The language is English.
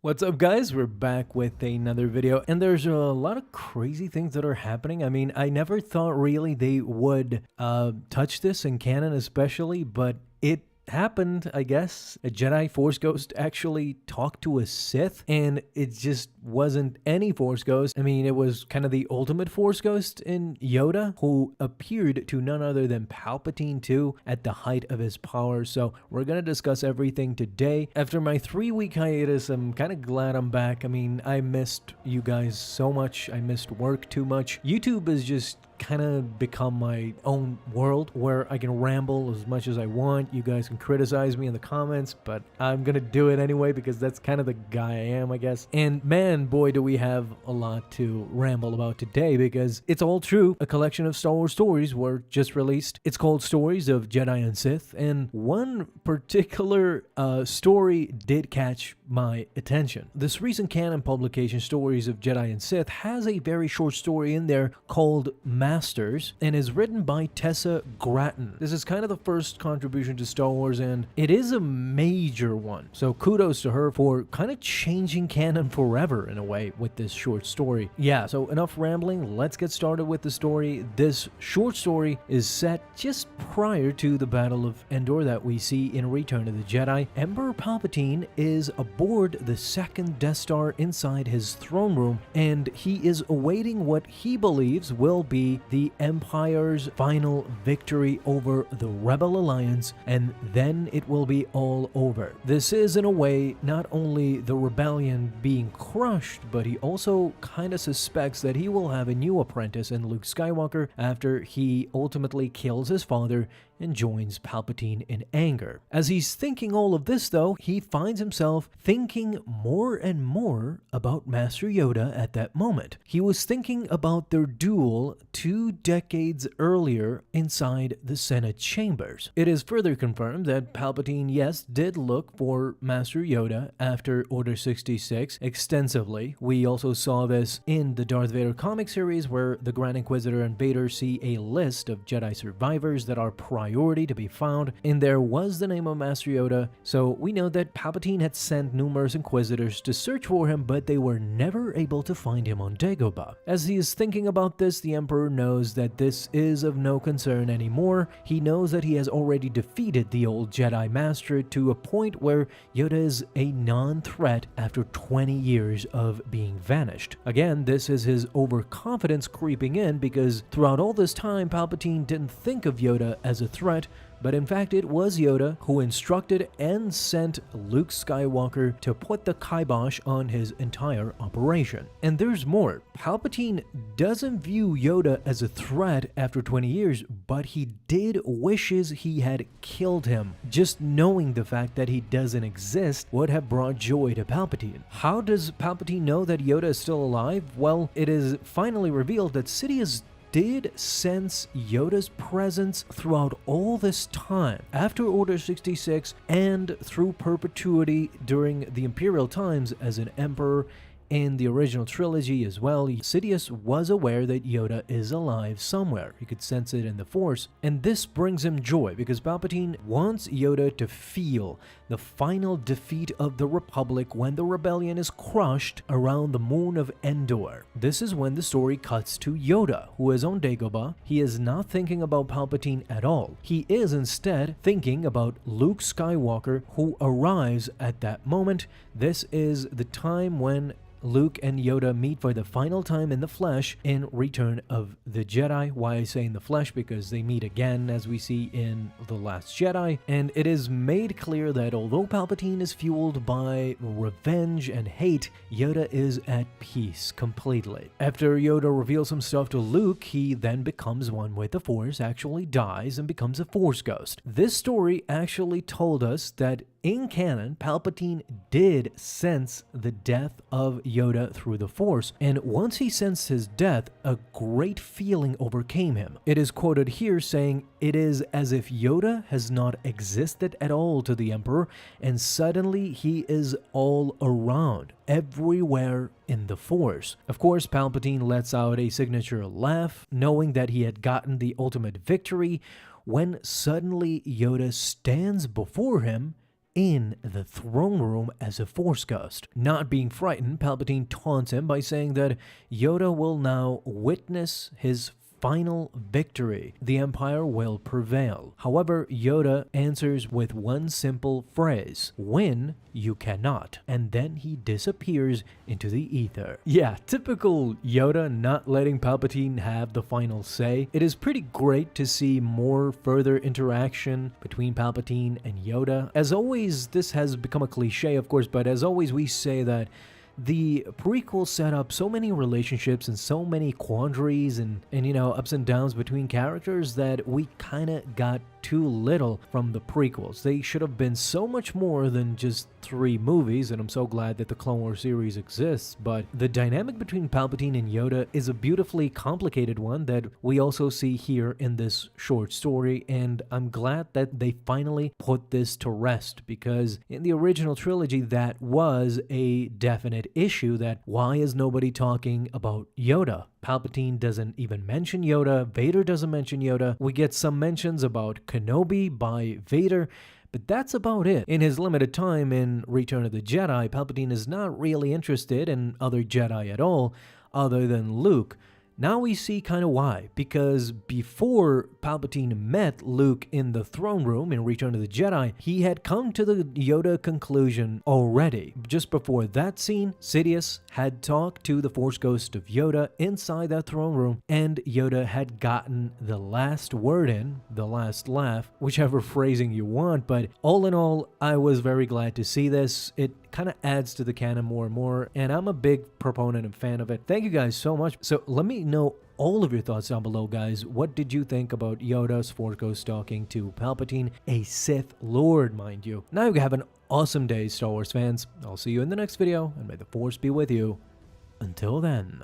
What's up, guys? We're back with another video, and there's a lot of crazy things that are happening. I mean, I never thought really they would touch this in canon especially, but it happened, I guess. A Jedi Force Ghost actually talked to a Sith, and it just wasn't any Force Ghost. I mean, it was kind of the ultimate Force Ghost in Yoda, who appeared to none other than Palpatine too at the height of his power. So we're gonna discuss everything today. After my 3-week hiatus, I'm kind of glad I'm back. I mean, I missed you guys so much. I missed work too much. YouTube is just kind of become my own world where I can ramble as much as I want. You guys can criticize me in the comments, but I'm gonna do it anyway because that's kind of the guy I am, I guess. And man, boy, do we have a lot to ramble about today, because it's all true. A collection of Star Wars stories were just released. It's called Stories of Jedi and Sith, and one particular story did catch my attention. This recent canon publication, Stories of Jedi and Sith, has a very short story in there called Masters, and is written by Tessa Gratton. This is kind of the first contribution to Star Wars, and it is a major one. So kudos to her for kind of changing canon forever in a way with this short story. Yeah, so enough rambling. Let's get started with the story. This short story is set just prior to the Battle of Endor that we see in Return of the Jedi. Emperor Palpatine is aboard the second Death Star inside his throne room, and he is awaiting what he believes will be the Empire's final victory over the Rebel Alliance, and then it will be all over. This is, in a way, not only the rebellion being crushed, but he also kind of suspects that he will have a new apprentice in Luke Skywalker after he ultimately kills his father and joins Palpatine in anger. As he's thinking all of this, though, he finds himself thinking more and more about Master Yoda at that moment. He was thinking about their duel 2 decades earlier inside the Senate chambers. It is further confirmed that Palpatine, yes, did look for Master Yoda after Order 66 extensively. We also saw this in the Darth Vader comic series, where the Grand Inquisitor and Vader see a list of Jedi survivors that are priority to be found, and there was the name of Master Yoda. So we know that Palpatine had sent numerous Inquisitors to search for him, but they were never able to find him on Dagobah. As he is thinking about this, the Emperor knows that this is of no concern anymore. He knows that he has already defeated the old Jedi Master to a point where Yoda is a non-threat after 20 years of being vanished. Again, this is his overconfidence creeping in, because throughout all this time, Palpatine didn't think of Yoda as a threat, but in fact it was Yoda who instructed and sent Luke Skywalker to put the kibosh on his entire operation. And there's more. Palpatine doesn't view Yoda as a threat after 20 years, but he did wishes he had killed him. Just knowing the fact that he doesn't exist would have brought joy to Palpatine. How does Palpatine know that Yoda is still alive? Well, it is finally revealed that Sidious did sense Yoda's presence throughout all this time, after Order 66 and through perpetuity during the Imperial times as an emperor. In the original trilogy as well, Sidious was aware that Yoda is alive somewhere. He could sense it in the Force, and this brings him joy because Palpatine wants Yoda to feel the final defeat of the Republic when the rebellion is crushed around the moon of Endor. This is when the story cuts to Yoda, who is on Dagobah. He is not thinking about Palpatine at all. He is instead thinking about Luke Skywalker, who arrives at that moment. This is the time when Luke and Yoda meet for the final time in the flesh in Return of the Jedi. Why I say in the flesh? Because they meet again, as we see in The Last Jedi, and it is made clear that although Palpatine is fueled by revenge and hate, Yoda is at peace completely. After Yoda reveals himself to Luke, he then becomes one with the Force, actually dies, and becomes a Force ghost. This story actually told us that in canon, Palpatine did sense the death of Yoda through the Force, and once he sensed his death, a great feeling overcame him. It is quoted here saying, "It is as if Yoda has not existed at all to the Emperor, and suddenly he is all around, everywhere in the Force." Of course, Palpatine lets out a signature laugh, knowing that he had gotten the ultimate victory, when suddenly Yoda stands before him in the throne room as a Force ghost. Not being frightened, Palpatine taunts him by saying that Yoda will now witness his final victory. The Empire will prevail. However, Yoda answers with one simple phrase: "Win, you cannot." And then he disappears into the ether. Yeah, typical Yoda not letting Palpatine have the final say. It is pretty great to see more further interaction between Palpatine and Yoda. As always, this has become a cliche, of course, but as always, we say that the prequel set up so many relationships and so many quandaries and you know, ups and downs between characters that we kind of got too little from the prequels. They should have been so much more than just 3 movies, and I'm so glad that the Clone Wars series exists. But the dynamic between Palpatine and Yoda is a beautifully complicated one that we also see here in this short story, and I'm glad that they finally put this to rest, because in the original trilogy that was a definite issue. That why is nobody talking about Yoda? Palpatine doesn't even mention Yoda. Vader doesn't mention Yoda. We get some mentions about Kenobi by Vader, but that's about it. In his limited time in Return of the Jedi, Palpatine is not really interested in other Jedi at all, other than Luke. Now we see kind of why, because before Palpatine met Luke in the throne room in Return of the Jedi, he had come to the Yoda conclusion already. Just before that scene, Sidious had talked to the Force Ghost of Yoda inside that throne room, and Yoda had gotten the last word in, the last laugh, whichever phrasing you want, but all in all, I was very glad to see this. It kind of adds to the canon more and more, and I'm a big proponent and fan of it. Thank you guys so much. So let me know all of your thoughts down below, guys. What did you think about Yoda's Force Ghost talking to Palpatine, a Sith Lord, mind you? Now you have an awesome day, Star Wars fans. I'll see you in the next video, and may the Force be with you. Until then.